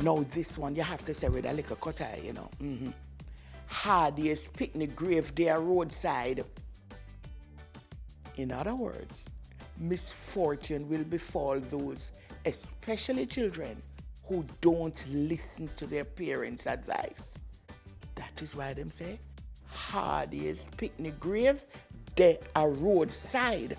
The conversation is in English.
Now this one, you have to say with a little cut eye, you know. Hard is picnic grave, they are roadside. In other words, misfortune will befall those, especially children, who don't listen to their parents' advice. That is why them say, hard is picnic grave, they are roadside.